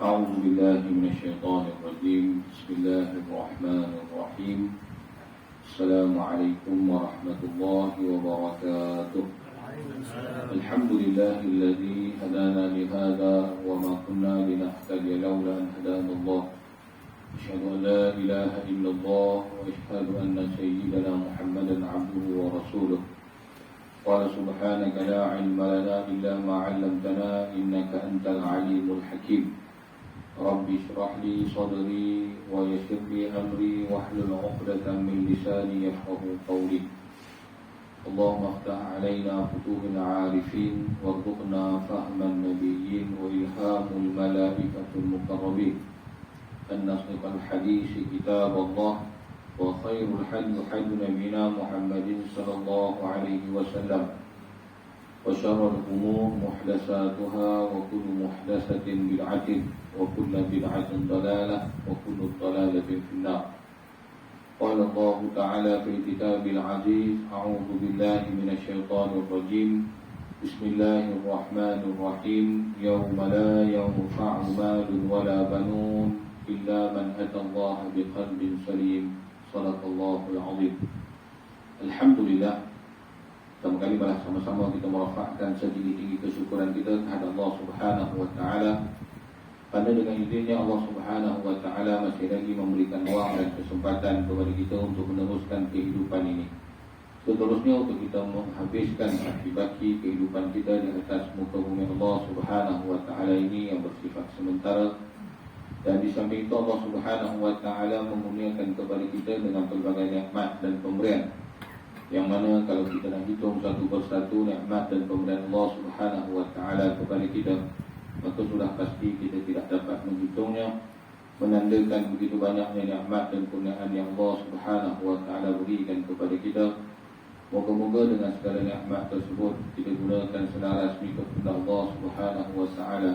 أعوذ بالله من الشيطان الرجيم. بسم الله الرحمن الرحيم. السلام عليكم ورحمة الله وبركاته. الحمد لله الذي هدانا لهذا وما كنا لنهتدي لولا أن هدانا الله. أشهد أن لا إله إلا الله وأشهد أن سيدنا محمدا عبده ورسوله. قال سبحانك لا علم لنا إلا ما علمتنا إنك أنت العليم الحكيم. رب اشرح لي صدري ويسر لي أمري واحلل عقدة من لساني يفقهوا قولي. اللهم افتح علينا فتوح العارفين وارزقنا فهم النبيين وإلهام الملائكة المقربين. أن نصدق الحديث كتاب الله وخير الحديث حديث نبينا محمد صلى الله عليه وسلم وشر الأمور محدثاتها وكل محدثة بدعة وكل بدعة ضلالة وكل ضلالة في النار. قال الله تعالى في الكتاب العزيز: أعوذ بالله من الشيطان الرجيم. بسم الله الرحمن الرحيم. يوم لا ينفع مال ولا بنون إلا من أتى الله بقلب سليم. صدق الله العظيم. Alhamdulillah, pertama kali malah sama-sama kita merafakkan setinggi-tinggi kesyukuran kita kepada Allah Subhanahu wa taala. Karena dengan izin-Nya Allah Subhanahu wa taala masih lagi memberikan ruang dan kesempatan kepada kita untuk meneruskan kehidupan ini. Seterusnya untuk kita menghabiskan baki kehidupan kita di atas muka bumi Allah Subhanahu wa taala ini yang bersifat sementara. Dan di samping itu Allah Subhanahu wa taala mengurniakan kepada kita dengan pelbagai nikmat dan pemberian, yang mana kalau kita nak hitung satu persatu nikmat dan pemberian Allah Subhanahu wa taala kepada kita, maka sudah pasti kita tidak dapat menghitungnya, menandakan begitu banyaknya nikmat dan kurniaan yang Allah Subhanahu wa taala berikan kepada kita. Moga-moga dengan segala nikmat tersebut kita gunakan selaras mengikut kehendak Allah Subhanahu wa taala,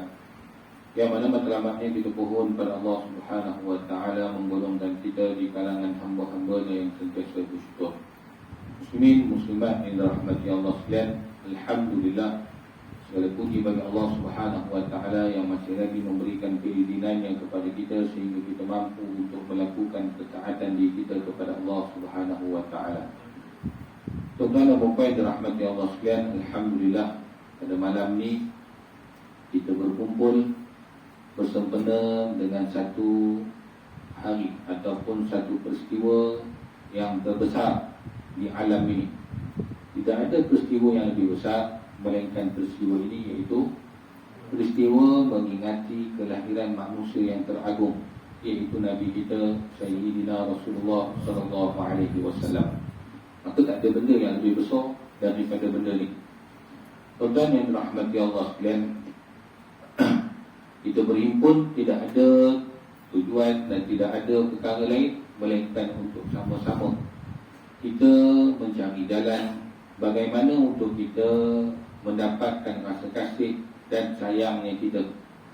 yang mana matlamatnya kita pohon pada Allah Subhanahu wa taala menggolongkan kita di kalangan hamba-hambanya yang sentiasa bersyukur. Muslimin muslimat yang dirahmati Allah sekalian, alhamdulillah, segala puji bagi Allah Subhanahu wa taala yang masih lagi memberikan keizinannya kepada kita sehingga kita mampu untuk melakukan ketaatan diri kita kepada Allah Subhanahu wa taala. Tuan-tuan dan puan yang dirahmati Allah sekalian, alhamdulillah, pada malam ni kita berkumpul bersempena dengan satu hari ataupun satu peristiwa yang terbesar di alam ini. Tidak ada peristiwa yang lebih besar melainkan peristiwa ini, iaitu peristiwa mengingati kelahiran manusia yang teragung, iaitu Nabi kita Sayyidina Rasulullah sallallahu alaihi wasallam. Maka tak ada benda yang lebih besar daripada benda ni. Tuan-tuan yang dirahmati Allah sekalian, kita berhimpun tidak ada tujuan dan tidak ada perkara lain melainkan untuk sama-sama kita mencari jalan bagaimana untuk kita mendapatkan rasa kasih dan sayangnya kita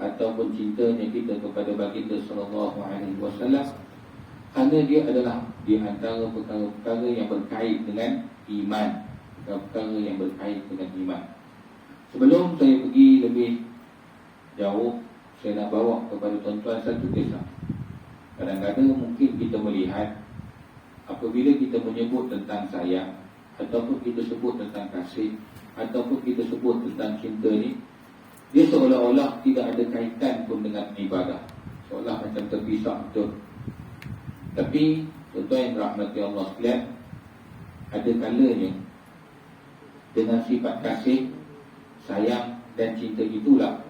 ataupun cintanya kita kepada baginda sallallahu alaihi wasallam, kerana dia adalah di antara perkara-perkara yang berkait dengan iman, perkara yang berkait dengan iman. Sebelum saya pergi lebih jauh, saya nak bawa kepada tuan-tuan satu kisah. Kadang-kadang mungkin kita melihat apabila kita menyebut tentang sayang, ataupun kita sebut tentang kasih, ataupun kita sebut tentang cinta ni, dia seolah-olah tidak ada kaitan pun dengan ibadah, seolah macam terpisah betul. Tapi tuan-tuan yang rahmati Allah sekalian, ada kalanya dengan sifat kasih, sayang dan cinta itulah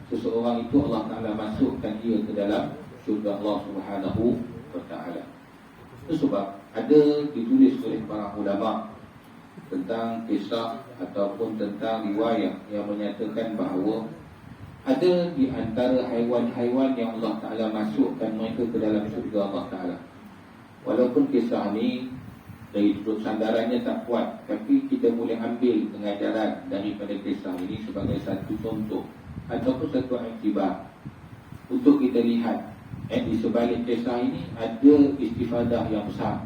seseorang itu Allah Ta'ala masukkan dia ke dalam syurga Allah Subhanahu wa ta'ala. Itu sebab ada ditulis oleh para ulama tentang kisah ataupun tentang riwayat yang menyatakan bahawa ada di antara haiwan-haiwan yang Allah Ta'ala masukkan mereka ke dalam syurga Allah Ta'ala. Walaupun kisah ni dari sudut sandarannya tak kuat, tapi kita boleh ambil pengajaran daripada kisah ini sebagai satu contoh ataupun satu iktibar untuk kita lihat di sebalik kisah ini ada istifadah yang besar.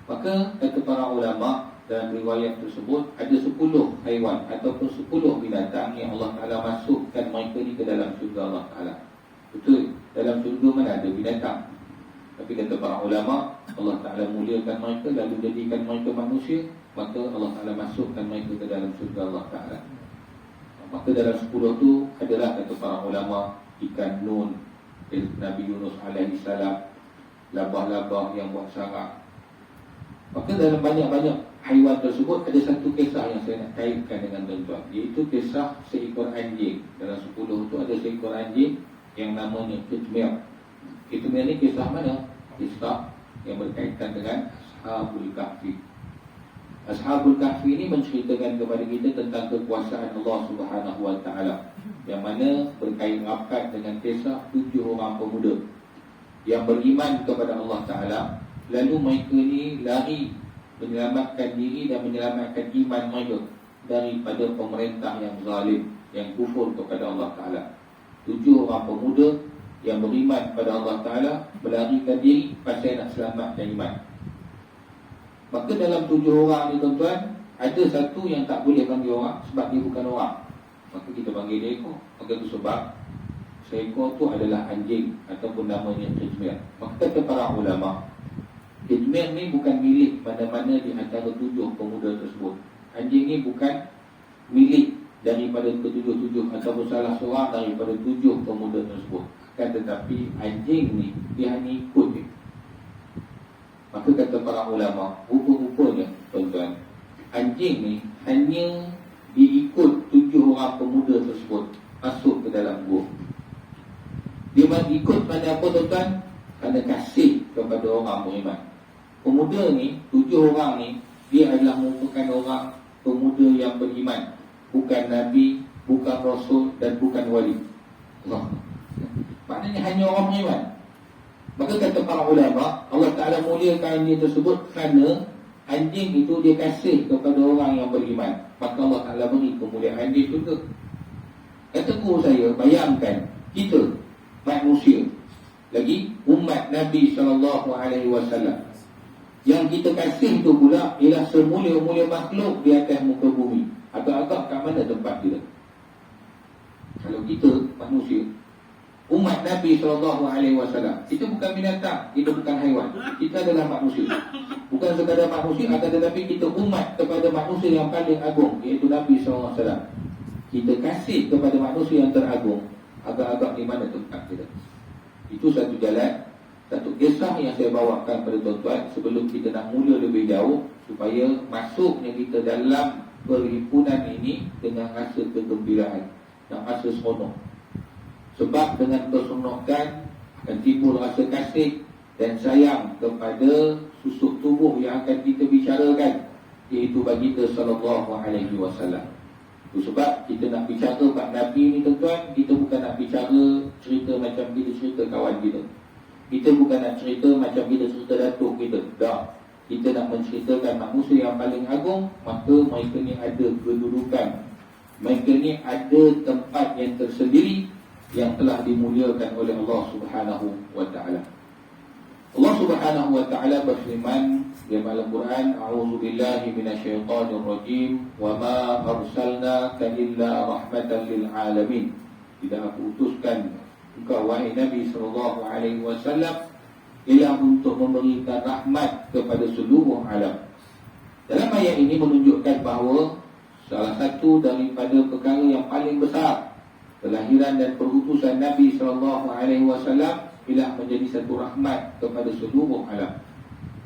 Maka kata para ulama dalam riwayat tersebut ada 10 haiwan ataupun 10 binatang yang Allah Ta'ala masukkan mereka ni ke dalam syurga Allah Ta'ala. Betul, dalam syurga mana ada binatang. Tapi kata para ulama, Allah Ta'ala muliakan mereka lalu jadikan mereka manusia, maka Allah Ta'ala masukkan mereka ke dalam syurga Allah Ta'ala. Maka dalam 10 tu adalah kata para ulama ikan nun, Nabi Yunus alaihi salam, labah-labah yang buat sarang. Maka dalam banyak-banyak haiwan tersebut ada satu kisah yang saya nak kaitkan dengan tuan-tuan, iaitu kisah seekor anjing. Dalam 10 tu ada seekor anjing yang namanya Qitmir. Qitmir ni kisah mana? Kisah yang berkaitan dengan Ashabul Kahfi. Ashabul Kahfi ini menceritakan kepada kita tentang kekuasaan Allah Subhanahu Wa Taala, yang mana berkait rapat dengan kisah 7 orang pemuda yang beriman kepada Allah Ta'ala. Lalu mereka ni lari menyelamatkan diri dan menyelamatkan iman mereka daripada pemerintah yang zalim, yang kufur kepada Allah Ta'ala. 7 orang pemuda yang beriman kepada Allah Ta'ala melarikan diri pasal nak selamatkan iman. Maka dalam 7 orang ni tuan-tuan, ada satu yang tak boleh panggil orang sebab dia bukan orang. Maka kita panggil dia ekor. Maka itu sebab seekor tu adalah anjing ataupun namanya Qitmir. Maka kata para ulama, Qitmir ni bukan milik mana-mana di antara 7 pemuda tersebut. Anjing ni bukan milik daripada ke-7 ataupun salah seorang daripada 7 pemuda tersebut. Akan tetapi anjing ni dia hanya ikut dia. Maka kata para ulama, rupa-rupanya tuan-tuan, anjing ni hanya diikut 7 orang pemuda tersebut masuk ke dalam gua. Dia ikut pada apa tuan-tuan? Kerana kasih kepada orang beriman. Pemuda ni, 7 orang ni, dia adalah merupakan orang pemuda yang beriman, bukan Nabi, bukan Rasul dan bukan Wali. Maknanya hanya orang beriman. Maka kata para ulama, Allah Ta'ala muliakan anjing tersebut kerana anjing itu dia kasih kepada orang yang beriman. Maka Allah Ta'ala beri kemuliaan anjing juga. Kata guru saya, bayangkan kita manusia, lagi umat Nabi SAW, yang kita kasih itu pula ialah semulia-mulia makhluk di atas muka bumi. Agak-agak kat mana tempat kita? Kalau kita manusia, umat Nabi SAW, kita bukan binatang, kita bukan haiwan, kita adalah manusia. Bukan sekadar manusia, akan tetapi kita umat kepada manusia yang paling agung, iaitu Nabi SAW. Kita kasih kepada manusia yang teragung. Agak-agak di mana tempat kita? Itu satu jalan, satu kisah yang saya bawakan pada tuan-tuan sebelum kita nak mula lebih jauh, supaya masuknya kita dalam perhimpunan ini dengan rasa kegembiraan dan rasa seronok. Sebab dengan keseronokan akan timbul rasa kasih dan sayang kepada susuk tubuh yang akan kita bicarakan, iaitu baginda sallallahu alaihi wasallam. Itu sebab kita nak bicara bab Nabi ni tuan-tuan, kita bukan nak bicara cerita macam kita cerita kawan kita. Kita bukan nak cerita macam kita cerita datuk kita. Tak. Kita nak menceritakan manusia yang paling agung, maka mereka ni ada kedudukan. Mereka ni ada tempat yang tersendiri yang telah dimuliakan oleh Allah Subhanahu wa Ta'ala. Allah Subhanahu wa Ta'ala berfirman dalam Al-Quran, a'udzubillahi minasyaitonir rajim, wa ma arsalnaka illa rahmatan lil alamin. Tidak aku utuskan engkau wahai Nabi sallallahu alaihi wasallam ialah untuk memberikan rahmat kepada seluruh alam. Dalam ayat ini menunjukkan bahawa salah satu daripada perkara yang paling besar kelahiran dan perutusan Nabi SAW ialah menjadi satu rahmat kepada seluruh alam.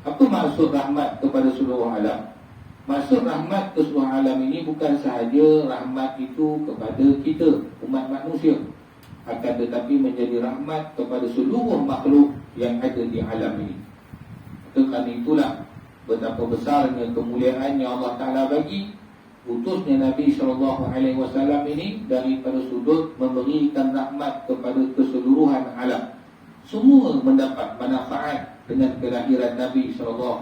Apa maksud rahmat kepada seluruh alam? Maksud rahmat ke seluruh alam ini bukan sahaja rahmat itu kepada kita, umat manusia, akan tetapi menjadi rahmat kepada seluruh makhluk yang ada di alam ini. Kerana itulah betapa besarnya kemuliaan yang Allah Ta'ala bagi utusnya Nabi SAW ini daripada sudut memberikan rahmat kepada keseluruhan alam. Semua mendapat manfaat dengan kelahiran Nabi SAW.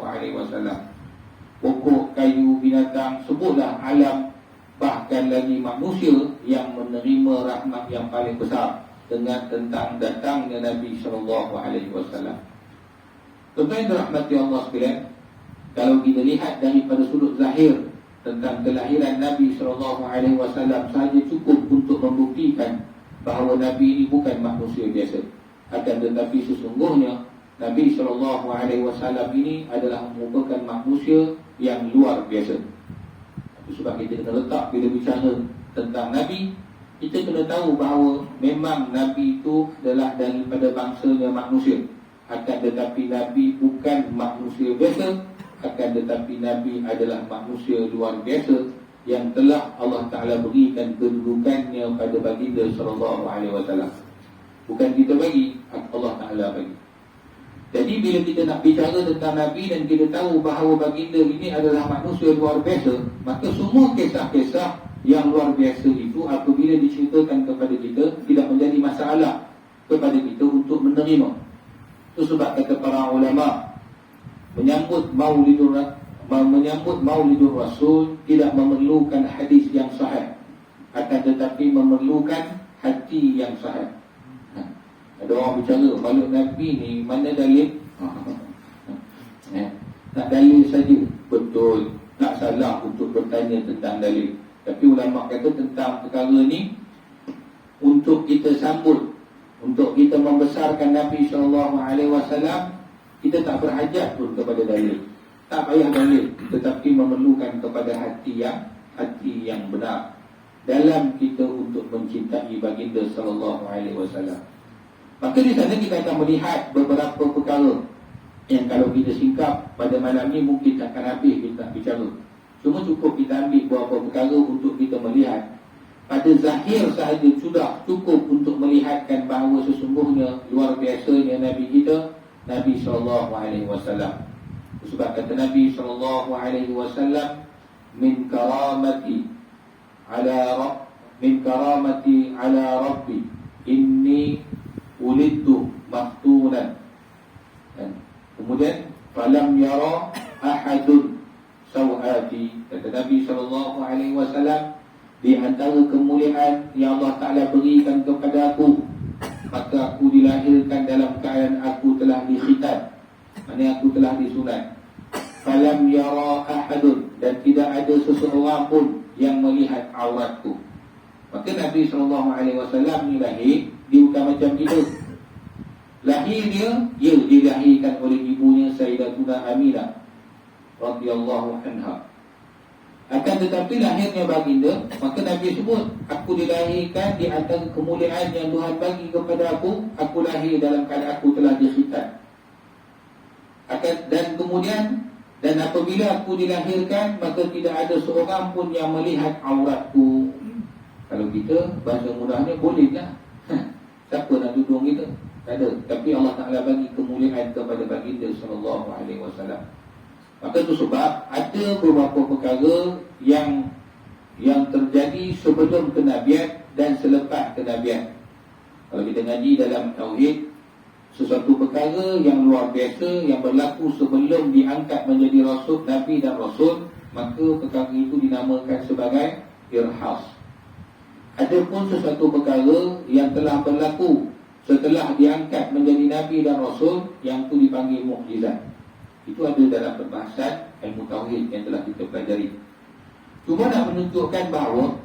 Pokok, kayu, binatang, sebutlah alam, bahkan lagi manusia yang menerima rahmat yang paling besar dengan tentang datangnya Nabi SAW. Tuan-tuan yang dirahmati Allah sekalian, kalau kita lihat daripada sudut zahir tentang kelahiran Nabi SAW sahaja cukup untuk membuktikan bahawa Nabi ini bukan manusia biasa. Akan tetapi sesungguhnya Nabi SAW ini adalah merupakan manusia yang luar biasa. Itu sebab kita kena letak bila bicara tentang Nabi, kita kena tahu bahawa memang Nabi itu adalah daripada bangsanya manusia. Akan tetapi Nabi bukan manusia biasa. Akan tetapi Nabi adalah manusia luar biasa yang telah Allah Ta'ala berikan kedudukannya pada baginda SAW. Bukan kita bagi, Allah Ta'ala bagi. Jadi bila kita nak bicara tentang Nabi dan kita tahu bahawa baginda ini adalah manusia luar biasa, maka semua kisah-kisah yang luar biasa itu apabila diceritakan kepada kita, tidak menjadi masalah kepada kita untuk menerima. Itu sebab kata para ulama, menyambut Maulidur Rasul tidak memerlukan hadis yang sahih, akan tetapi memerlukan hati yang sahih. Ada orang bicara maulid Nabi ni mana dalil? Nak dalil saja. Betul, tak salah untuk bertanya tentang dalil. Tapi ulama kata tentang perkara ni, untuk kita sambut, untuk kita membesarkan Nabi SAW, kita tak berhajat pun kepada dalil. Tak payah dalil, tetapi memerlukan kepada hati yang benar dalam kita untuk mencintai baginda SAW. Maka di sana kita akan melihat beberapa perkara yang kalau kita singkap pada malam ni mungkin takkan habis kita bicara. Cuma cukup kita ambil beberapa perkara untuk kita melihat. Pada zahir sahaja sudah cukup untuk melihatkan bahawa sesungguhnya luar biasanya Nabi kita, Nabi SAW. Sebab kata Nabi SAW, min karamati ala Rabbi inni ulidtu maftunan. Kemudian falam yara ahadun sawati. Kata Nabi SAW, di antara kemuliaan yang Allah Ta'ala berikan kepada aku, maka aku dilahirkan dalam keadaan aku telah dikhitan, maknanya aku telah disunat. Falam yara ahadun, dan tidak ada seseorang pun yang melihat auratku. Maka Nabi SAW ni lahir, dia bukan macam kita. Lahir dia dilahirkan oleh ibunya Sayyidatuna Aminah radhiyallahu anha. Akan tetapi lahirnya baginda, maka Nabi sebut, aku dilahirkan di antara kemuliaan yang Tuhan bagi kepada aku lahir dalam keadaan aku telah dikhitan. Dan kemudian, dan apabila aku dilahirkan, maka tidak ada seorang pun yang melihat auratku. Kalau kita, bahasa mudahnya, bolehlah. Siapa nak duduk kita? Tak ada. Tapi Allah Ta'ala bagi kemuliaan kepada baginda SAW. Maka itu sebab ada beberapa perkara yang terjadi sebelum kenabian dan selepas kenabian. Kalau kita ngaji dalam Tauhid, sesuatu perkara yang luar biasa yang berlaku sebelum diangkat menjadi Rasul, Nabi dan Rasul, maka perkara itu dinamakan sebagai irhas. Adapun sesuatu perkara yang telah berlaku setelah diangkat menjadi Nabi dan Rasul, yang itu dipanggil mukjizat. Itu ada dalam perbahasan ilmu tauhid yang telah kita pelajari. Cuma nak menunjukkan bahawa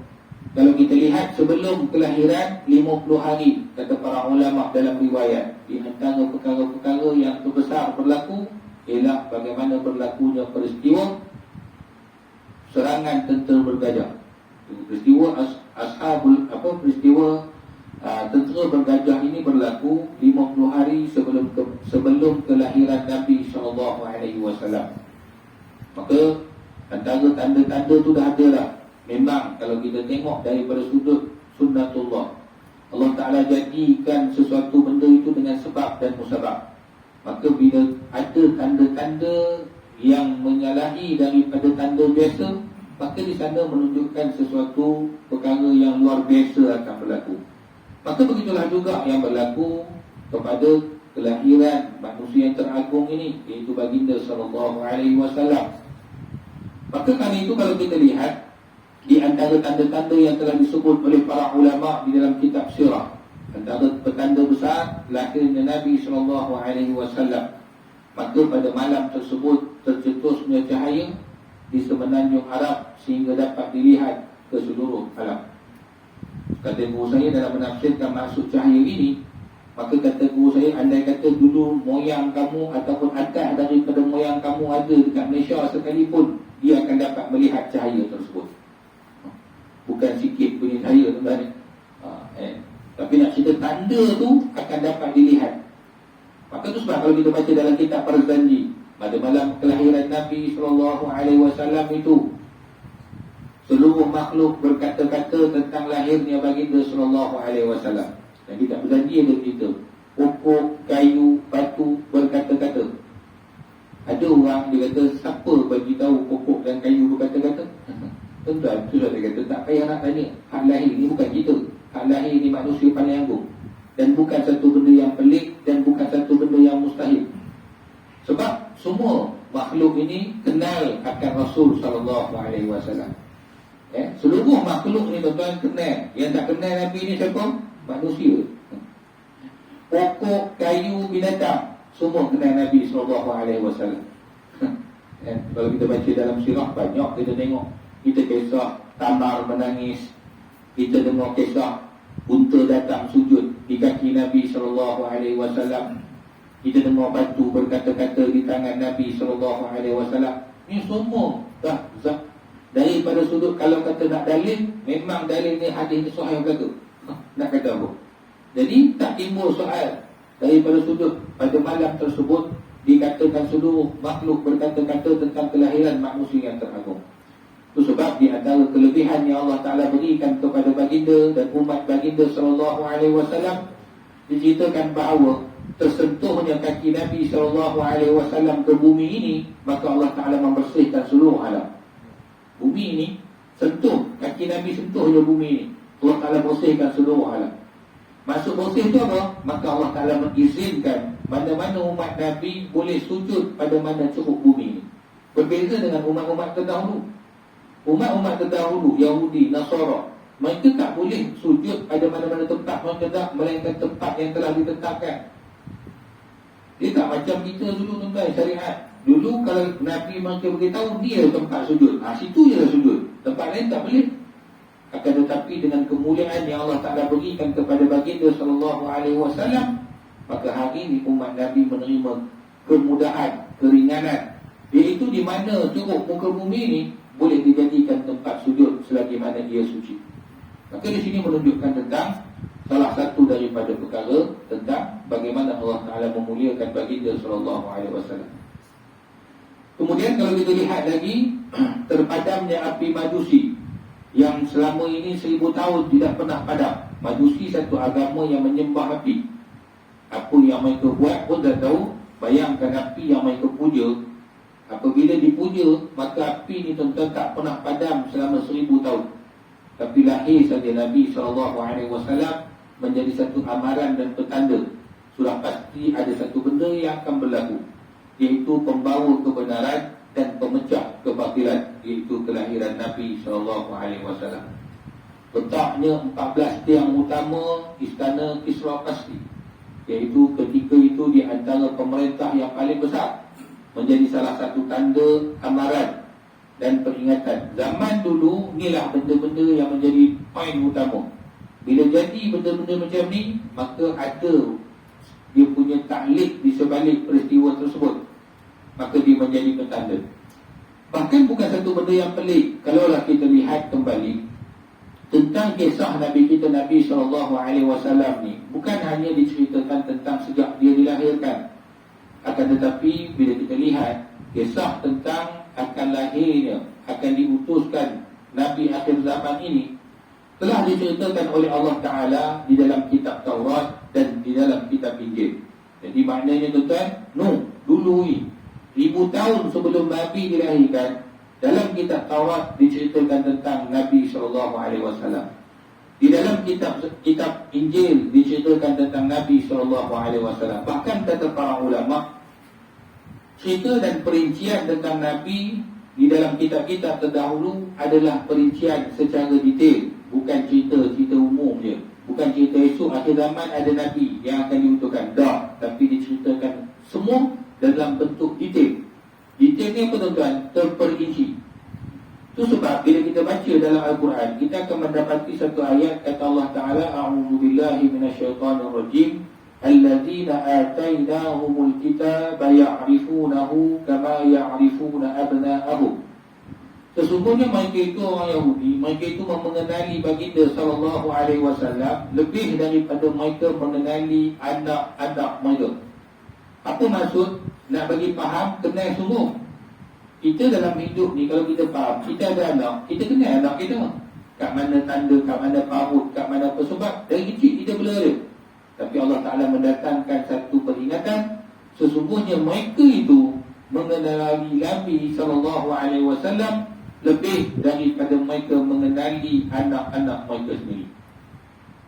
kalau kita lihat sebelum kelahiran 50 hari, kata para ulama dalam riwayat, di antara perkara-perkara yang terbesar berlaku ialah bagaimana berlakunya peristiwa serangan tentera bergajah. Peristiwa tentera bergajah ini berlaku 50 hari sebelum kelahiran Nabi SAW. Maka antara tanda-tanda tu dah ada dah. Memang kalau kita tengok daripada sudut sunnatullah, Allah Ta'ala jadikan sesuatu benda itu dengan sebab dan musabab. Maka bila ada tanda-tanda yang menyalahi daripada tanda biasa, maka di sana menunjukkan sesuatu perkara yang luar biasa akan berlaku. Maka begitulah juga yang berlaku kepada kelahiran manusia yang teragung ini, iaitu baginda SAW. Maka kali itu kalau kita lihat di antara tanda-tanda yang telah disebut oleh para ulama di dalam kitab sirah, antara petanda besar lahirnya Nabi SAW. Maka pada malam tersebut tercetusnya cahaya di semenanjung Arab sehingga dapat dilihat ke seluruh alam. Kata guru saya dalam menafsirkan maksud cahaya ini, maka kata guru saya, andai kata dulu moyang kamu ataupun atas daripada moyang kamu ada dekat Malaysia sekalipun, dia akan dapat melihat cahaya tersebut. Bukan sikit punya cahaya tuan-tuan. Tapi nak cerita tanda tu akan dapat dilihat. Maka tu sebab kalau kita baca dalam kitab Barzanji, pada malam kelahiran Nabi SAW itu, seluruh makhluk berkata-kata tentang lahirnya baginda SAW. Dan kitab Barzanji ada cerita, pokok, kayu, batu berkata-kata. Ada orang dia kata, siapa bagi tahu pokok dan kayu berkata-kata? Tuan-tuan, tu saya kata, tak payah nak tanya. Hak lahir ni bukan kita. Hak lahir ni manusia pandai anggung. Dan bukan satu benda yang pelik, dan bukan satu benda yang mustahil. Sebab semua makhluk ini kenal akan Rasul SAW. Seluruh makhluk ni tuan-tuan kenal. Yang tak kenal Nabi ni siapa? Manusia. Pokok, kayu, binatang, semua kenal Nabi SAW. Kalau kita baca dalam sirah, banyak kita tengok. Kita kisah Tamar menangis, kita dengar kisah unta datang sujud di kaki Nabi SAW. Kita dengar batu berkata-kata di tangan Nabi SAW. Ini semua dah daripada sudut, kalau kata nak dalil, memang dalil ni hadis ni sahih kata. Nak kata apa? Jadi tak timbul soal daripada sudut pada malam tersebut dikatakan seluruh makhluk berkata-kata tentang kelahiran manusia yang teragung. Itu sebab di antara kelebihan yang Allah Ta'ala berikan kepada baginda dan umat baginda SAW, diceritakan bahawa tersentuhnya kaki Nabi SAW ke bumi ini, maka Allah Ta'ala membersihkan seluruh alam. Bumi ini sentuh, kaki Nabi sentuhnya bumi ini, Allah Ta'ala bersihkan seluruh alam. Maksud bersih itu apa? Maka Allah Ta'ala mengizinkan mana-mana umat Nabi boleh sujud pada mana cukup bumi ini. Berbeza dengan umat-umat terdahulu. Umat-umat terdahulu, Yahudi, Nasara, mereka tak boleh sujud pada mana-mana tempat mereka tak, melainkan tempat yang telah ditetapkan. Dia tak macam kita dulu tuan-tuan, syariat. Dulu kalau Nabi mereka beritahu dia tempat sujud, situ je lah sujud, tempat lain tak boleh. Akan tetapi dengan kemuliaan yang Allah Ta'ala berikan kepada baginda SAW, maka hari ini umat Nabi menerima kemudahan, keringanan, iaitu di mana cukup muka bumi ini boleh dijadikan tempat sujud selagi mana dia suci. Maka di sini menunjukkan tentang salah satu daripada perkara tentang bagaimana Allah Ta'ala memuliakan baginda SAW. Kemudian kalau kita lihat lagi, terpadamnya api Majusi yang selama ini 1000 tahun tidak pernah padam. Majusi satu agama yang menyembah api. Apa yang mereka buat pun dah tahu. Bayangkan api yang mereka puja, apabila dipuja, maka api ni tuan-tuan tak pernah padam selama 1000 tahun. Tapi lahir saja Nabi SAW menjadi satu amaran dan petanda. Sudah pasti ada satu benda yang akan berlaku, iaitu pembawa kebenaran dan pemecah kebatilan, iaitu kelahiran Nabi SAW. Letaknya 14 tiang utama istana Kisra Kasri, iaitu ketika itu di antara pemerintah yang paling besar, menjadi salah satu tanda amaran dan peringatan. Zaman dulu, inilah benda-benda yang menjadi poin utama. Bila jadi benda-benda macam ni, maka ada dia punya taklid di sebalik peristiwa tersebut, maka dia menjadi petanda. Bahkan bukan satu benda yang pelik. Kalaulah kita lihat kembali tentang kisah Nabi kita, Nabi SAW ni, bukan hanya diceritakan tentang sejak dia dilahirkan. Akan tetapi bila kita lihat kisah tentang akan lahirnya, akan diutuskan Nabi akhir zaman ini, telah diceritakan oleh Allah Ta'ala di dalam kitab Taurat dan di dalam kitab Injil. Jadi maknanya tuan-tuan, dulu ni 1000 tahun sebelum Nabi dilahirkan, dalam kitab Taurat diceritakan tentang Nabi SAW. Di dalam kitab Injil diceritakan tentang Nabi SAW. Bahkan kata para ulama, cerita dan perincian tentang Nabi di dalam kitab-kitab terdahulu adalah perincian secara detail, bukan cerita umum je. Bukan cerita esok akhir zaman ada Nabi yang akan diutuskan, tapi diceritakan semua dalam bentuk detail. Detail ni apa tuan-tuan? Terperinci. Itu sebab bila kita baca dalam Al-Quran, kita akan mendapati satu ayat kata Allah Ta'ala, A'udzubillahi minasyaitanirrajim, Alladzina atainahumul kitaba ya'rifunahu kama ya'rifuna abna'ahum. Sesungguhnya mereka itu orang Yahudi, mereka itu mengenali baginda sallallahu alaihi wasallam lebih daripada mereka mengenali anak-anak mereka. Apa maksud? Nak bagi faham, kenal sungguh. Kita dalam hidup ni, kalau kita faham, kita ada anak, kita kenal anak kita. Kat mana tanda, kat mana parut, kat mana apa. Sebab dari kecil kita bela dia. Tapi Allah Ta'ala mendatangkan satu peringatan. Sesungguhnya mereka itu mengenali Nabi SAW lebih daripada mereka mengenali anak-anak mereka sendiri.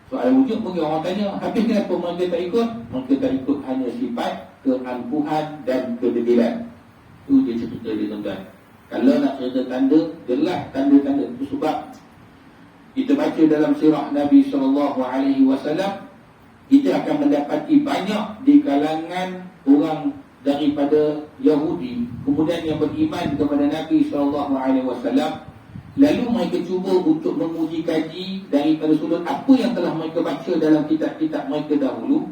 Soal wujud mungkin orang tanya, habis kenapa mereka tak ikut? Mereka tak ikut hanya sifat keangkuhan dan kedebilan. Itu dia cerita dia tuan-tuan. Kalau nak cerita tanda, jelas tanda-tanda itu. Sebab kita baca dalam sirah Nabi SAW, kita akan mendapati banyak di kalangan orang daripada Yahudi kemudian yang beriman kepada Nabi SAW, lalu mereka cuba untuk menguji kaji daripada sudut apa yang telah mereka baca dalam kitab-kitab mereka dahulu,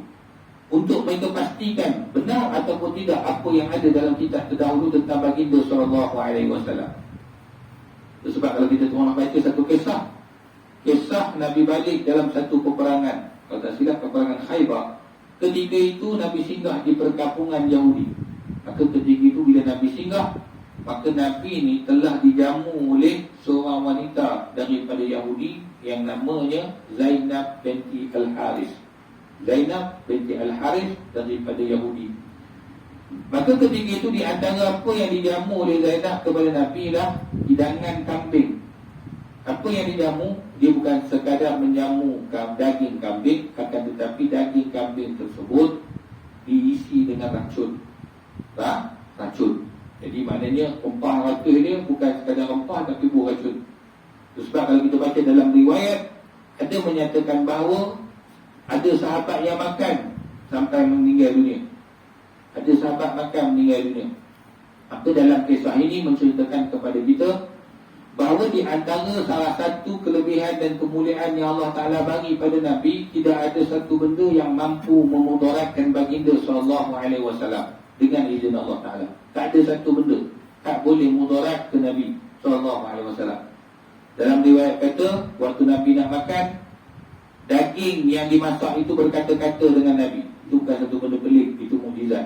untuk mereka pastikan benar ataupun tidak apa yang ada dalam kitab terdahulu tentang baginda SAW. Sebab kalau kita tengok baca satu kisah Nabi balik dalam satu peperangan, kalau tak silap peperangan Khaybar. Ketika itu Nabi singgah di perkampungan Yahudi. Maka ketika itu bila Nabi singgah, maka Nabi ini telah dijamu oleh seorang wanita daripada Yahudi yang namanya Zainab binti Al-Haris. Zainab binti Al-Haris daripada Yahudi. Maka ketika itu di antara apa yang dijamu oleh Zainab kepada Nabi lah hidangan kambing. Apa yang dijamu? Dia bukan sekadar menjamu daging kambing, akan tetapi daging kambing tersebut diisi dengan racun. Racun. Jadi maknanya rempah racun dia bukan sekadar rempah tapi beracun. Sebab kalau kita baca dalam riwayat, ada menyatakan bahawa ada sahabat yang makan sampai meninggal dunia. Ada sahabat makan meninggal dunia. Maka dalam kisah ini menceritakan kepada kita bahawa di antara salah satu kelebihan dan kemuliaan yang Allah Ta'ala bagi pada Nabi, tidak ada satu benda yang mampu memudaratkan baginda SAW dengan izin Allah Ta'ala. Tak ada satu benda tak boleh mudarat ke Nabi SAW. Dalam riwayat kata, waktu Nabi nak makan, daging yang dimasak itu berkata-kata dengan Nabi. Itu bukan satu benda pelik, itu mukjizat.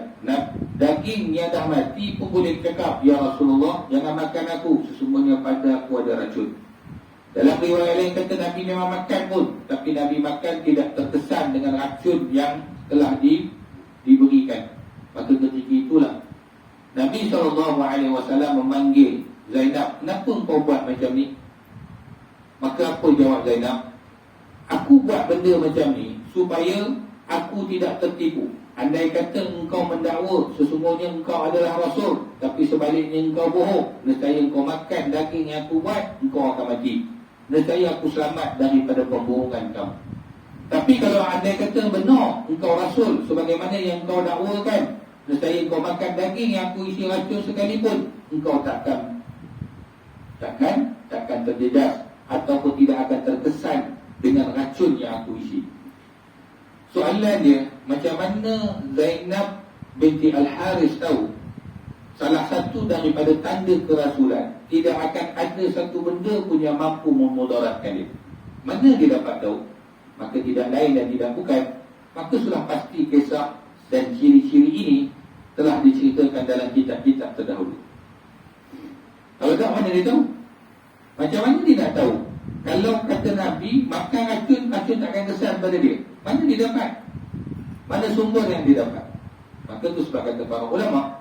Daging yang dah mati pun boleh cakap, Ya Rasulullah, jangan makan aku, sesungguhnya pada aku ada racun. Dalam riwayat lain kata Nabi memang makan pun, tapi Nabi makan tidak terkesan dengan racun yang telah diberikan. Maka ketika itulah Nabi SAW memanggil Zainab, kenapa kau buat macam ni? Maka apa jawab Zainab? Aku buat benda macam ni supaya aku tidak tertipu. Andai kata engkau mendakwa sesungguhnya engkau adalah Rasul, tapi sebaliknya engkau bohong, nescaya engkau makan daging yang aku buat, engkau akan mati. Nescaya aku selamat daripada pembohongan kamu. Tapi kalau andai kata benar engkau Rasul sebagaimana yang engkau dakwakan, nescaya engkau makan daging yang aku isi racun sekalipun, engkau takkan terjejas ataupun tidak akan terkesan dengan racun yang aku isi. Soalan dia, macam mana Zainab binti Al-Haris tahu salah satu daripada tanda kerasulan tidak akan ada satu benda pun yang mampu memudaratkan dia? Mana dia dapat tahu? Maka tidak lain dan tidak bukan, maka sudah pasti kisah dan ciri-ciri ini telah diceritakan dalam kitab-kitab terdahulu. Kalau tak, mana dia tahu? Macam mana dia nak tahu? Kalau kata Nabi makan racun takkan kesan pada dia, mana dia dapat? Mana sumber yang dia dapat? Maka itu sebab kata para ulama,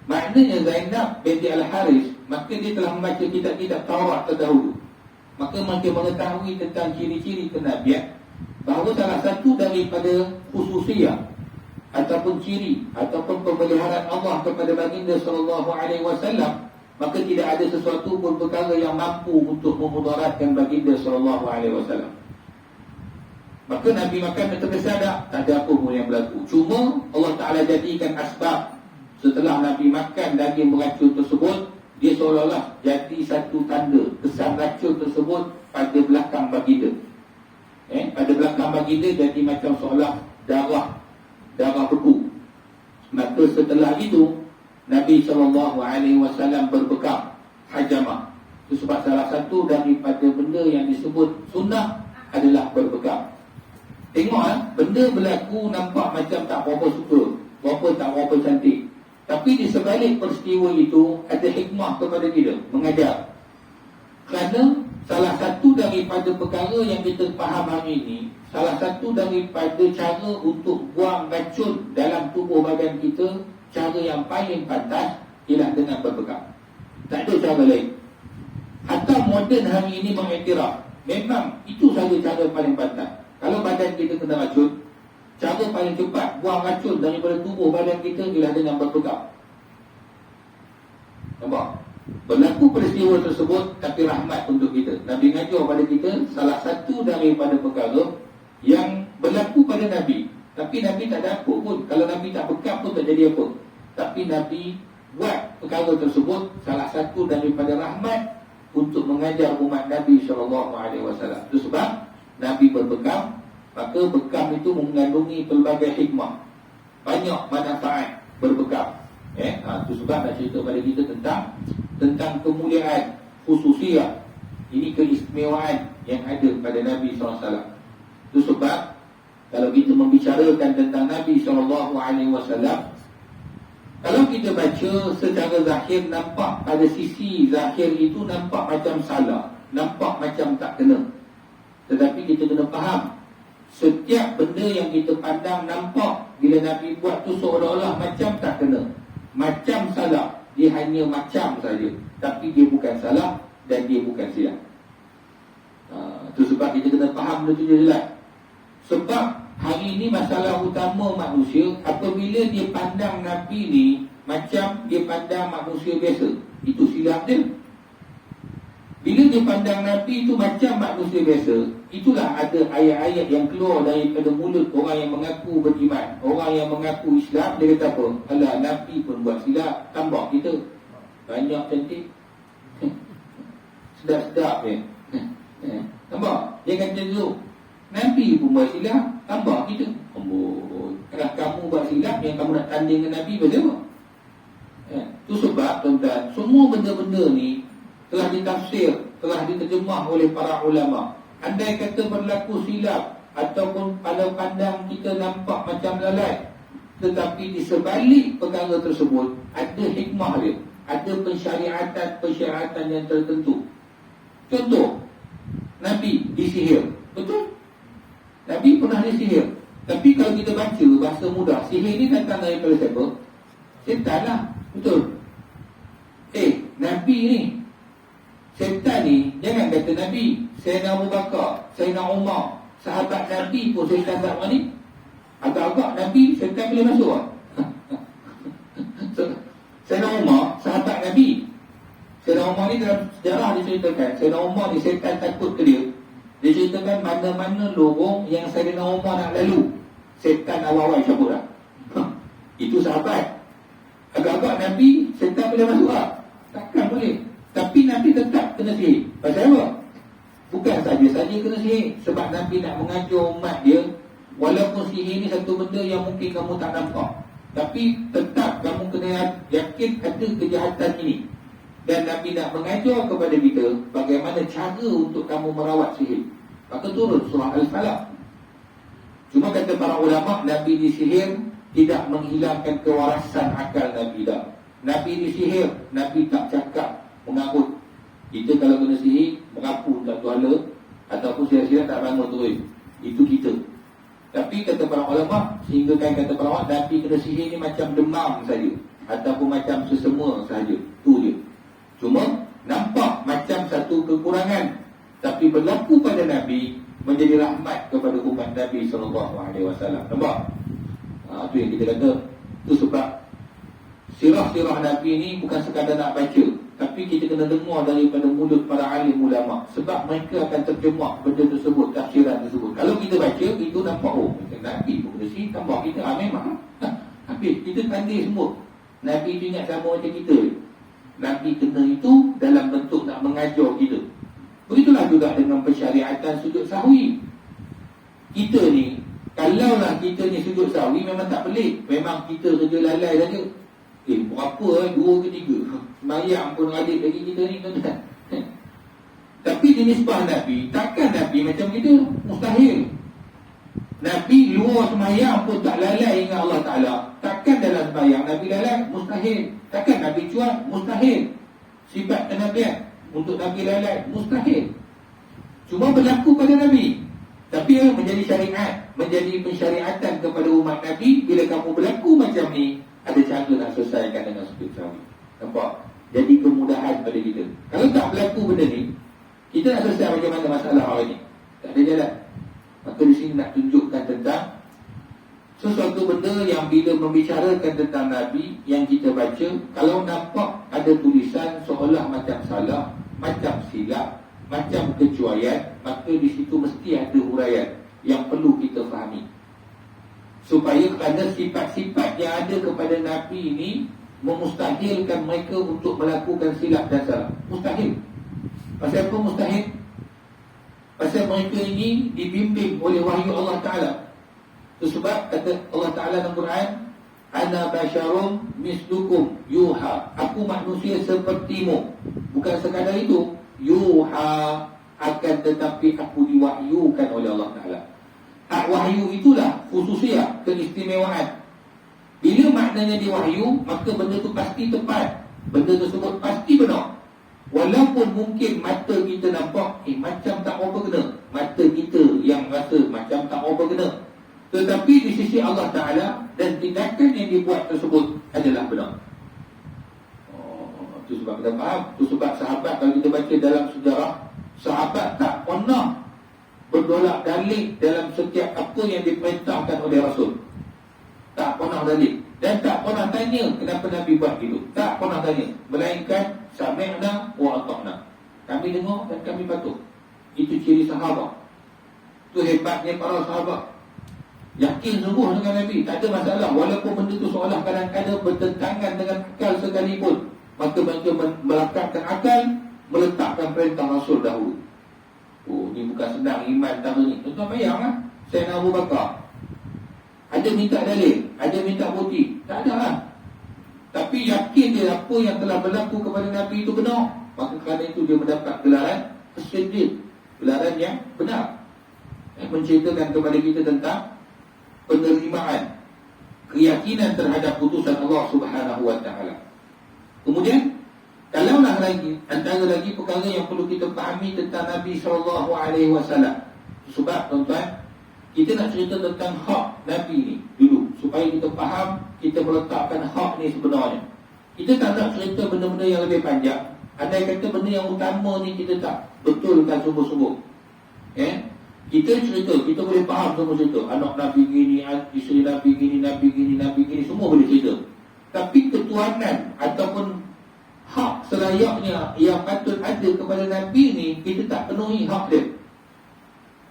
maknanya Zainab binti Al-Haris, maka dia telah membaca kitab-kitab Taurat terdahulu. Maka mereka mengetahui tentang ciri-ciri kenabian, bahawa salah satu daripada khususiyah ataupun ciri ataupun pemeliharaan Allah kepada baginda SAW, maka tidak ada sesuatu pun perkara yang mampu untuk memudaratkan baginda SAW. Maka Nabi makan dan terkesan tak ada apa pun yang berlaku. Cuma Allah Ta'ala jadikan asbab setelah Nabi makan daging beracun tersebut, dia seolah-olah jadi satu tanda kesan racun tersebut pada belakang baginda. Pada belakang baginda jadi macam seolah darah beku. Maka setelah itu Nabi SAW berbekam hajamah. Itu sebab salah satu daripada benda yang disebut sunnah adalah berbekam. Tengok benda berlaku nampak macam tak berapa suka, tak berapa cantik. Tapi di sebalik peristiwa itu ada hikmah kepada kita, mengajar. Kerana salah satu daripada perkara yang kita faham hari ini, salah satu daripada cara untuk buang racun dalam tubuh badan kita, cara yang paling pantas ialah dengan berbekam. Tak ada cara lain. Hatta moden hari ini mengiktiraf, memang itu saja cara paling pantas. Kalau badan kita kena racun, cara paling cepat buang racun daripada tubuh badan kita ialah dengan berbekam. Nampak? Berlaku peristiwa tersebut, tapi rahmat untuk kita. Nabi ngajar pada kita salah satu daripada perkara yang berlaku pada Nabi. Tapi Nabi tak ada apa pun. Kalau Nabi tak bekam pun tak jadi apa. Tapi Nabi buat perkara tersebut salah satu daripada rahmat untuk mengajar umat Nabi SAW. Itu sebab Nabi berbekam. Maka bekam itu mengandungi pelbagai hikmah, banyak manfaat berbekam. Itu sebab nak cerita pada kita tentang kemuliaan khususiyah. Ini keistimewaan yang ada pada Nabi SAW. Itu sebab kalau kita membicarakan tentang Nabi SAW, kalau kita baca secara zahir, nampak pada sisi zahir itu nampak macam salah, nampak macam tak kena. Tetapi kita kena faham, setiap benda yang kita pandang nampak bila Nabi buat tu seolah-olah macam tak kena, macam salah. Dia hanya macam saja, tapi dia bukan salah dan dia bukan silap. Itu sebab kita kena faham benda tu jelas. Sebab hari ini masalah utama manusia, apabila dia pandang Nabi ni macam dia pandang manusia biasa, itu silap dia. Bila dia pandang Nabi itu macam manusia biasa, itulah ada ayat-ayat yang keluar daripada mulut orang yang mengaku beriman, orang yang mengaku Islam. Dia kata apa? Alah, Nabi pun buat silap, tambah kita banyak cantik. Sedap-sedap dia. Tambah, dia kata tu, Nabi pun buat silap, tambah kita. Amboi, kalau kamu buat silap yang kamu nak tanding dengan Nabi, macam apa? Itu sebab tuan-tuan, semua benda-benda ni telah ditafsir, telah diterjemah oleh para ulama. Andai kata berlaku silap ataupun pada pandang kita nampak macam lalai, tetapi di sebalik perkara tersebut ada hikmah dia, ada persyaratan yang tertentu. Contoh, Nabi disihir, betul? Nabi pernah disihir. Tapi kalau kita baca bahasa mudah, sihir ni datang daripada siapa? Setan lah, betul? Nabi ni, setan ni, jangan kata Nabi, Sayyidina Abu Bakar, Sayyidina Umar, sahabat Nabi pun setan tak berani. Agak-agak Nabi, setan boleh masuk lah. Sayyidina Umar, sahabat Nabi. Sayyidina Umar ni dalam sejarah diceritakan, Sayyidina Umar ni setan takut ke dia. Dia ceritakan mana-mana lorong yang Sayyidina Umar nak lalu, setan awal-awal cabut lah. Itu sahabat. Agak-agak Nabi, setan boleh masuk lah. Takkan boleh. Tapi Nabi tetap kena sihir. Pasal apa? Bukan saja-saja kena sihir, sebab Nabi nak mengajar umat dia, walaupun sihir ni satu benda yang mungkin kamu tak nampak, tapi tetap kamu kena yakin ada kejahatan ini. Dan Nabi nak mengajar kepada kita bagaimana cara untuk kamu merawat sihir. Maka turun surah Al-Falaq. Cuma kata para ulama, Nabi disihir tidak menghilangkan kewarasan akal Nabi dah. Nabi disihir, Nabi tak cakap mengarut. Kita kalau kena sihir, mengapu tak tuala, ataupun sia-sia tak bangun turun. Itu kita. Tapi kata para ulama, sehingga kan kata para ulama, Nabi kena sihir ni macam demam saja, ataupun macam sesema saja. Tu dia. Cuma nampak macam satu kekurangan, tapi berlaku pada Nabi menjadi rahmat kepada umat Nabi SAW. Nampak? Itu yang kita kata. Itu sebab sirah-sirah Nabi ni bukan sekadar nak baca, tapi kita kena dengar daripada mulut para alim ulama. Sebab mereka akan terjemah benda tersebut, tafsiran tersebut. Kalau kita baca, itu nampak, oh, macam Nabi pun kena sihir, tambah kita, memang. Habis, kita tanding semua. Nabi tu ingat sama macam kita. Nabi kena itu dalam bentuk nak mengajar kita. Begitulah juga dengan pensyariatan sujud sahwi. Kita ni, kalaulah kita ni sujud sahwi memang tak pelik. Memang kita kerja lalai saja. Berapa 2 ke 3 sembahyang pun adik lagi kita ni kan. Tapi di nisbah Nabi, takkan Nabi macam kita? Mustahil. Nabi luar sembahyang pun tak lalai ingat Allah Ta'ala. Takkan dalam sembahyang Nabi lalai? Mustahil. Takkan Nabi cuak? Mustahil. Sifat kenabian untuk Nabi lalai? Mustahil. Cuma berlaku pada Nabi. Tapi menjadi syariat, menjadi pensyariatan kepada umat Nabi. Bila kamu berlaku macam ni, ada cara nak selesaikan dengan sujud sahwi. Nampak? Jadi kemudahan pada kita. Kalau tak berlaku benda ni, kita nak selesai macam mana masalah hari ni? Tak ada jalan. Maka di sini nak tunjukkan tentang sesuatu benda yang bila membicarakan tentang Nabi yang kita baca, kalau nampak ada tulisan seolah macam salah, macam silap, macam kecuaian, maka di situ mesti ada huraian yang perlu kita fahami. Supaya kerana sifat-sifat yang ada kepada Nabi ini memustahilkan mereka untuk melakukan silap dan salah. Mustahil. Pasal apa mustahil? Pasal mereka ini dibimbing oleh wahyu Allah Ta'ala. Itu sebab kata Allah Ta'ala dalam Quran, Ana basyarum mislukum yuha. Aku manusia sepertimu. Bukan sekadar itu, yuha, akan tetapi aku diwahyukan oleh Allah Ta'ala. Hak wahyu itulah khususiah, keistimewaan. Bila maknanya diwahyu, maka benda itu pasti tepat. Benda tersebut pasti benar. Walaupun mungkin mata kita nampak macam tak apa kena. Mata kita yang rasa macam tak apa kena. Tetapi di sisi Allah Ta'ala dan tindakan yang dibuat tersebut adalah benar. Itu sebab kita faham. Itu sebab sahabat, kalau kita baca dalam sejarah, sahabat tak pernah berdolak dalik dalam setiap apa yang diperintahkan oleh Rasul. Tak pernah dalik. Dan tak pernah tanya kenapa Nabi buat gitu. Tak pernah tanya. Melainkan sami'na wa ata'na. Kami dengar dan kami patuh. Itu ciri sahabat. Itu hebatnya para sahabat. Yakin sungguh dengan Nabi. Tak ada masalah. Walaupun benda itu seolah kadang-kadang bertentangan dengan akal sekalipun, maka mereka melekatkan akal, meletakkan perintah Rasul dahulu. Oh, ni bukan senang iman pertama ni. Tuan-tuan bayang lah. Sayyidina Abu Bakar ada minta dalil, ada minta bukti. Tak ada lah. Tapi yakin dia apa yang telah berlaku kepada Nabi itu benar. Maka kerana itu dia mendapat gelaran as-siddiq, gelaran yang benar. Menceritakan kepada kita tentang penerimaan, keyakinan terhadap putusan Allah Subhanahu Wa Taala. Kemudian, kalaulah lagi antara lagi perkara yang perlu kita fahami tentang Nabi sallallahu alaihi wasallam. Sebab tuan-tuan, kita nak cerita tentang hak Nabi ni dulu, supaya kita faham, kita meletakkan hak ni sebenarnya. Kita tak nak cerita benda-benda yang lebih panjang. Andai kata benda yang utama ni kita tak betulkan sungguh-sungguh, kita cerita, kita boleh faham semua cerita. Anak Nabi gini, isteri Nabi gini, Nabi gini, Nabi gini, semua boleh cerita. Tapi ketuanan ataupun hak selayaknya yang patut ada kepada Nabi ni, kita tak penuhi hak dia.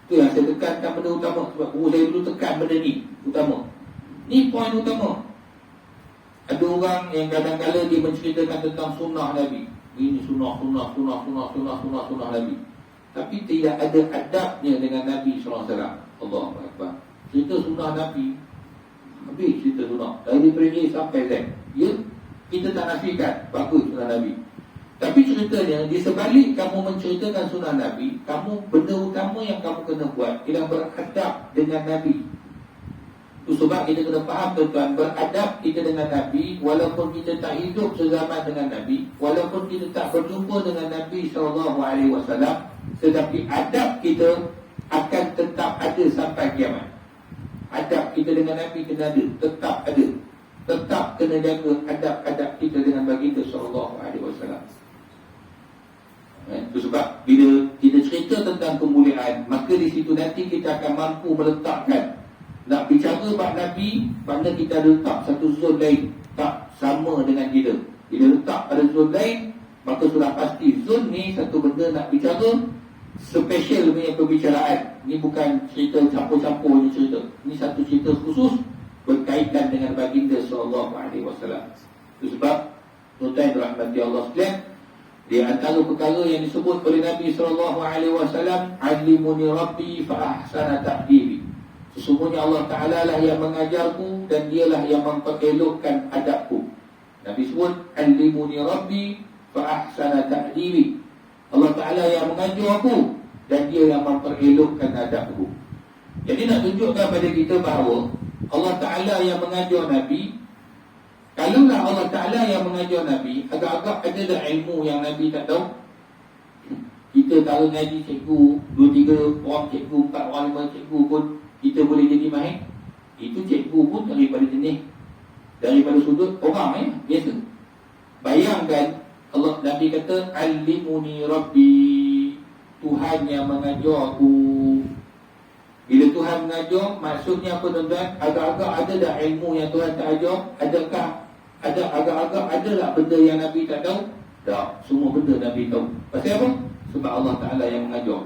Itu yang saya tekankan benda utama. Sebab guru saya dulu tekan benda ni utama. Ni poin utama. Ada orang yang kadang-kadang dia menceritakan tentang sunnah Nabi. Ini sunnah Nabi. Tapi tidak ada adabnya dengan Nabi SAW. Allahu Akbar. Cerita sunnah Nabi, habis cerita sunnah dari A sampai Z. Ya, kita tak nafikan bagus sunnah Nabi. Tapi ceritanya, di sebalik kamu menceritakan sunnah Nabi, kamu benda utama yang kamu kena buat ialah beradab dengan Nabi. Itu sebab kita kena faham tuan-tuan, beradab kita dengan Nabi, walaupun kita tak hidup sezaman dengan Nabi, walaupun kita tak berjumpa dengan Nabi SAW, tetapi adab kita akan tetap ada sampai kiamat. Adab kita dengan Nabi kena ada, tetap ada. Tetap kena jaga adab-adab kita dengan baginda SAW. Itu sebab bila kita cerita tentang kemuliaan, maka di situ nanti kita akan mampu meletakkan. Nak bicara bab Nabi, mana kita letak satu zon lain tak sama dengan kita. Bila letak pada zon lain, maka sudah pasti zon ni satu benda nak bicara special punya perbicaraan. Ini bukan cerita campur-campur ni cerita. Ini satu cerita khusus berkaitan dengan baginda SAW. Itu sebab Tuan-tuan dirahmati Allah sekalian, di antara perkara yang disebut oleh Nabi SAW, "Alimuni Rabbi fa ahsana ta'dibi." Sesungguhnya Allah Ta'ala lah yang mengajarku dan dialah yang memperelokkan adabku. Nabi sebut, "Alimuni Rabbi fa ahsana ta'dibi." Allah Ta'ala yang mengajar aku dan dia yang memperelokkan adabku. Jadi nak tunjukkan pada kita bahawa Allah Ta'ala yang mengajar Nabi. Kalaulah Allah Ta'ala yang mengajar Nabi, agak-agak ada dah ilmu yang Nabi tak tahu. Kita kalau ngaji cikgu 2-3 orang cikgu, 4 orang 5 cikgu pun kita boleh jadi mahir. Itu cikgu pun daripada jenis, daripada sudut orang biasa. Bayangkan Allah, Nabi kata, "Alimuni Rabbi." Tuhan yang mengajar aku. Bila Tuhan mengajar, maksudnya apa tuan-tuan? Agak-agak ada dah ilmu yang Tuhan tak ajar? Adakah ada agak-agak ada tak benda yang Nabi tak tahu? Tak, semua benda Nabi tahu. Pasal apa? Sebab Allah Ta'ala yang mengajar.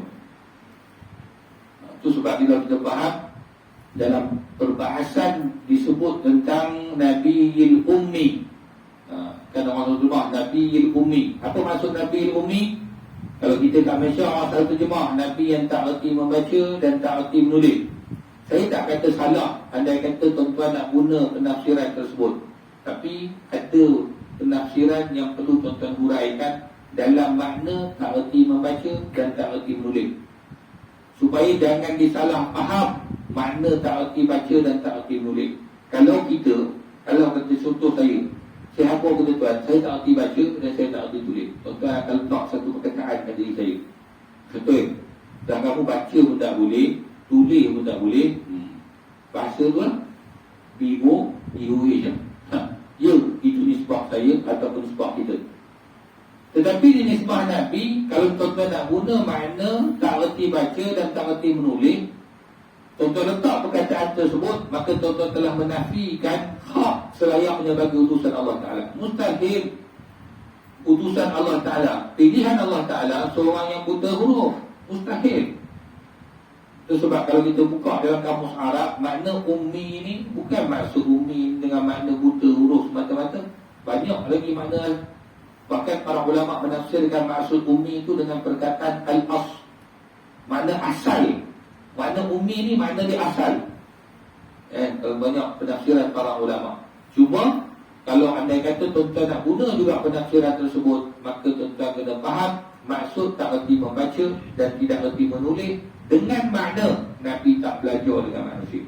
Itu sebab bila kita faham, dalam perbahasan disebut tentang Nabiil Ummi. Kan orang terjemah Nabiil Ummi. Apa maksud Nabiil Ummi? Kalau kita kat Malaysia, orang selalu terjemah Nabi yang tak erti membaca dan tak erti menulis. Saya tak kata salah andai kata tuan-tuan nak guna penafsiran tersebut. Tapi ada penafsiran yang perlu tuan-tuan huraikan dalam makna tak erti membaca dan tak erti menulis, supaya jangan disalah faham makna tak erti baca dan tak erti menulis. Kalau kata contoh saya hafal kata tuan, saya tak erti baca dan saya tak erti tulis. Tuan-tuan akan letak satu perkataan kat diri saya. Betul? Dan kamu baca pun tak boleh, tulis pun tak boleh. Bahasa tu lah B-O-E je. Ya, itu nisbah saya ataupun nisbah kita. Tetapi di nisbah Nabi, kalau tuan-tuan nak guna makna tak erti baca dan tak erti menulis, tuan-tuan letak perkataan tersebut, maka tuan-tuan telah menafikan hak selayaknya bagi utusan Allah Ta'ala. Mustahil utusan Allah Ta'ala, pilihan Allah Ta'ala seorang yang buta huruf. Mustahil. Itu sebab kalau kita buka dalam kamus Arab, makna ummi ini bukan maksud ummi dengan makna buta huruf semata-mata. Banyak lagi makna. Bahkan para ulama menafsirkan maksud ummi itu dengan perkataan al-as, makna asal. Makna ummi ini makna dia asal. Banyak penafsiran para ulama. Cuma kalau andai kata tuan-tuan nak guna juga penafsiran tersebut, maka tuan-tuan kena faham maksud tak erti membaca dan tidak erti menulis dengan makna Nabi tak belajar dengan manusia.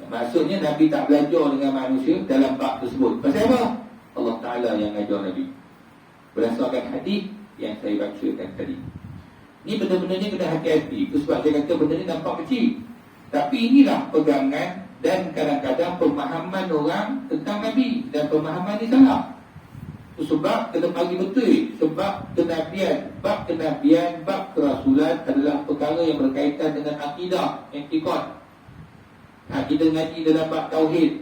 Maksudnya Nabi tak belajar dengan manusia dalam bab tersebut. Pasal apa? Allah Ta'ala yang ajar Nabi berdasarkan hadis yang saya bacakan tadi. Ini benda-benda ni kena hati-hati. Itu sebab saya kata benda ni nampak kecil, tapi inilah pegangan dan kadang-kadang pemahaman orang tentang Nabi. Dan pemahaman ni salah. Itu sebab kena bagi betul. Sebab kenabian, bab kerasulan adalah perkara yang berkaitan dengan akidah, i'tiqad. Kita ngaji dalam bab tauhid,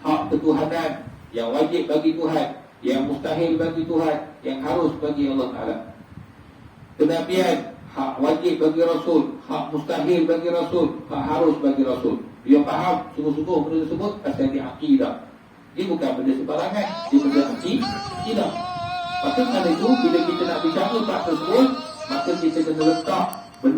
hak ketuhanan, yang wajib bagi Tuhan, yang mustahil bagi Tuhan, yang harus bagi Allah Ta'ala. Kenabian, hak wajib bagi Rasul, hak mustahil bagi Rasul, hak harus bagi Rasul. Dia faham sungguh-sungguh benda tersebut pasal dia akidah. Dia bukan benda sembarangan, dia benda akidah. Maka kerana itu, bila kita nak bicara bab tersebut, maka kita kena letak